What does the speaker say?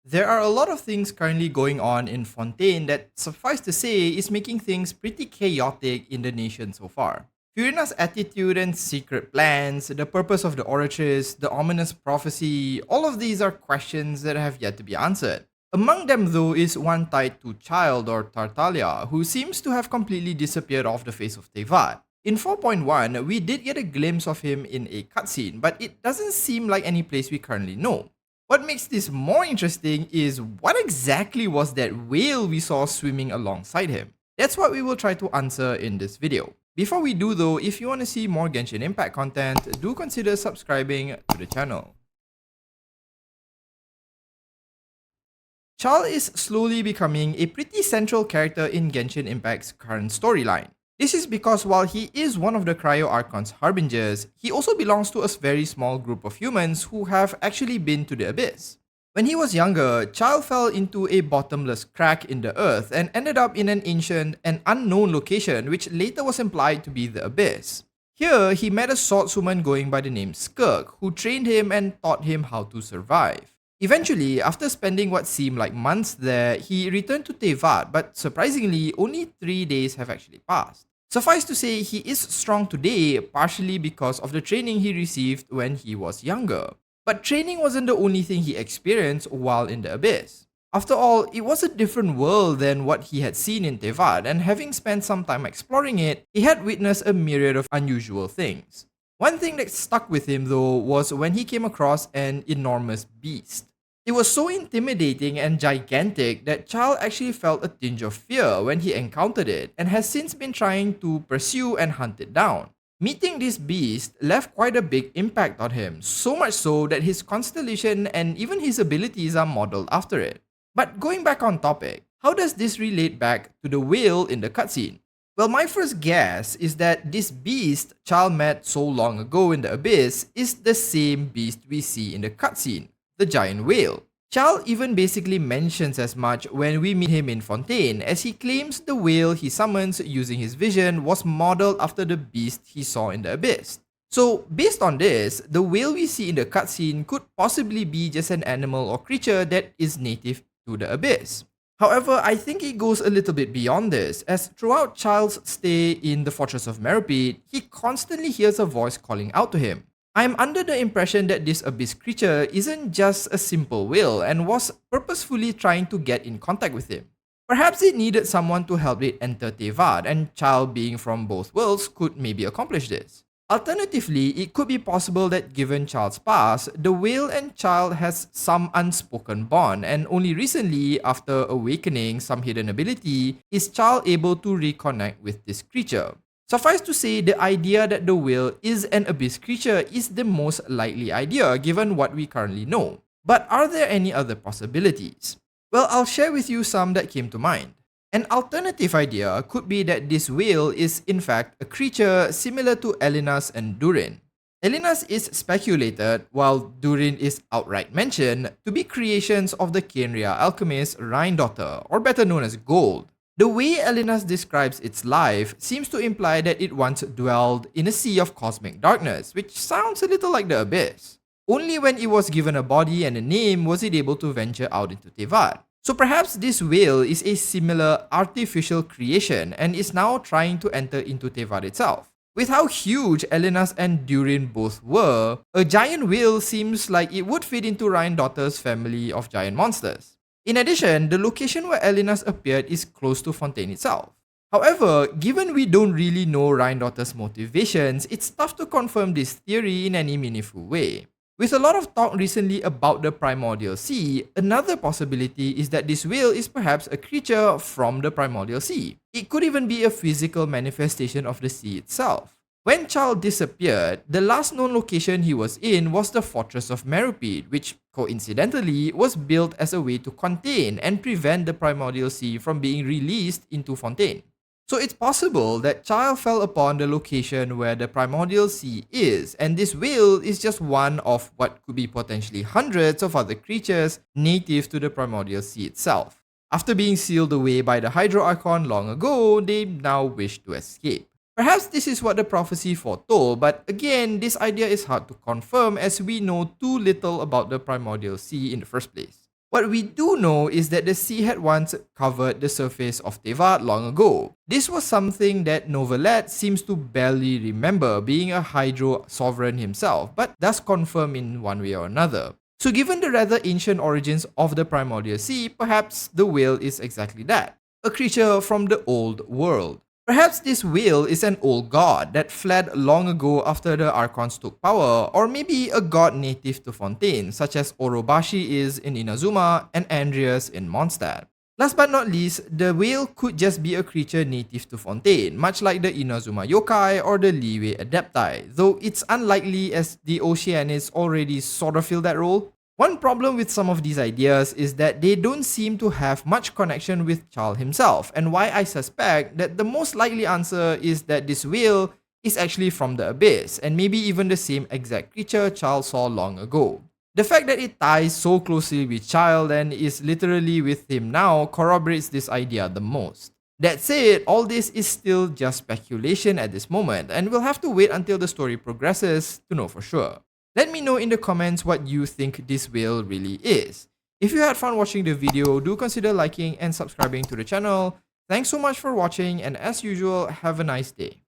There are a lot of things currently going on in Fontaine that, suffice to say, is making things pretty chaotic in the nation so far. Furina's attitude and secret plans, the purpose of the orators, the ominous prophecy, all of these are questions that have yet to be answered. Among them, though, is one tied to Childe or Tartaglia, who seems to have completely disappeared off the face of Tevat. In 4.1, we did get a glimpse of him in a cutscene, but it doesn't seem like any place we currently know. What makes this more interesting is what exactly was that whale we saw swimming alongside him? That's what we will try to answer in this video. Before we do though, if you want to see more Genshin Impact content, do consider subscribing to the channel. Chal is slowly becoming a pretty central character in Genshin Impact's current storyline. This is because while he is one of the Cryo Archon's harbingers, he also belongs to a very small group of humans who have actually been to the abyss. When he was younger, Childe fell into a bottomless crack in the earth and ended up in an ancient and unknown location which later was implied to be the abyss. Here, he met a swordswoman going by the name Skirk, who trained him and taught him how to survive. Eventually, after spending what seemed like months there, he returned to Tevat, but surprisingly, only 3 days have actually passed. Suffice to say, he is strong today partially because of the training he received when he was younger. But training wasn't the only thing he experienced while in the abyss. After all, it was a different world than what he had seen in Tevat, and having spent some time exploring it, he had witnessed a myriad of unusual things. One thing that stuck with him though was when he came across an enormous beast. It was so intimidating and gigantic that Childe actually felt a tinge of fear when he encountered it and has since been trying to pursue and hunt it down. Meeting this beast left quite a big impact on him, so much so that his constellation and even his abilities are modeled after it. But going back on topic, how does this relate back to the whale in the cutscene? Well, my first guess is that this beast Childe met so long ago in the abyss is the same beast we see in the cutscene, the giant whale. Childe even basically mentions as much when we meet him in Fontaine, as he claims the whale he summons using his vision was modeled after the beast he saw in the abyss. So, based on this, the whale we see in the cutscene could possibly be just an animal or creature that is native to the abyss. However, I think it goes a little bit beyond this, as throughout Childe's stay in the Fortress of Meropide, he constantly hears a voice calling out to him. I'm under the impression that this abyss creature isn't just a simple whale and was purposefully trying to get in contact with him. Perhaps it needed someone to help it enter Tevat, and Childe, being from both worlds, could maybe accomplish this. Alternatively, it could be possible that given Childe's past, the whale and Childe has some unspoken bond, and only recently, after awakening some hidden ability, is Childe able to reconnect with this creature. Suffice to say, the idea that the whale is an abyss creature is the most likely idea given what we currently know. But are there any other possibilities? Well, I'll share with you some that came to mind. An alternative idea could be that this whale is in fact a creature similar to Elena's and Durin. Elena's is speculated, while Durin is outright mentioned, to be creations of the Kenria alchemist Rhine-daughter, or better known as Gold. The way Elena's describes its life seems to imply that it once dwelled in a sea of cosmic darkness, which sounds a little like the abyss. Only when it was given a body and a name was it able to venture out into Tevat. So perhaps this whale is a similar artificial creation and is now trying to enter into Tevat itself. With how huge Elena's and Durin both were, a giant whale seems like it would fit into Rhine-daughter's family of giant monsters. In addition, the location where Elena's appeared is close to Fontaine itself. However, given we don't really know Rhine-daughter's motivations, it's tough to confirm this theory in any meaningful way. With a lot of talk recently about the Primordial Sea, another possibility is that this whale is perhaps a creature from the Primordial Sea. It could even be a physical manifestation of the sea itself. When Childe disappeared, the last known location he was in was the Fortress of Meropide, which coincidentally was built as a way to contain and prevent the Primordial Sea from being released into Fontaine. So it's possible that Childe fell upon the location where the Primordial Sea is, and this whale is just one of what could be potentially hundreds of other creatures native to the Primordial Sea itself. After being sealed away by the Hydro Archon long ago, they now wish to escape. Perhaps this is what the prophecy foretold, but again, this idea is hard to confirm as we know too little about the Primordial Sea in the first place. What we do know is that the sea had once covered the surface of Tevat long ago. This was something that Novelet seems to barely remember, being a Hydro sovereign himself, but does confirm in one way or another. So given the rather ancient origins of the Primordial Sea, perhaps the whale is exactly that, a creature from the old world. Perhaps this whale is an old god that fled long ago after the Archons took power, or maybe a god native to Fontaine, such as Orobashi is in Inazuma and Andreas in Mondstadt. Last but not least, the whale could just be a creature native to Fontaine, much like the Inazuma yokai or the Liyue adepti, though it's unlikely as the Oceanists already sort of fill that role. One problem with some of these ideas is that they don't seem to have much connection with Childe himself, and why I suspect that the most likely answer is that this whale is actually from the abyss, and maybe even the same exact creature Childe saw long ago. The fact that it ties so closely with Childe and is literally with him now corroborates this idea the most. That said, all this is still just speculation at this moment, and we'll have to wait until the story progresses to know for sure. Let me know in the comments what you think this whale really is. If you had fun watching the video, do consider liking and subscribing to the channel. Thanks so much for watching, and as usual, have a nice day.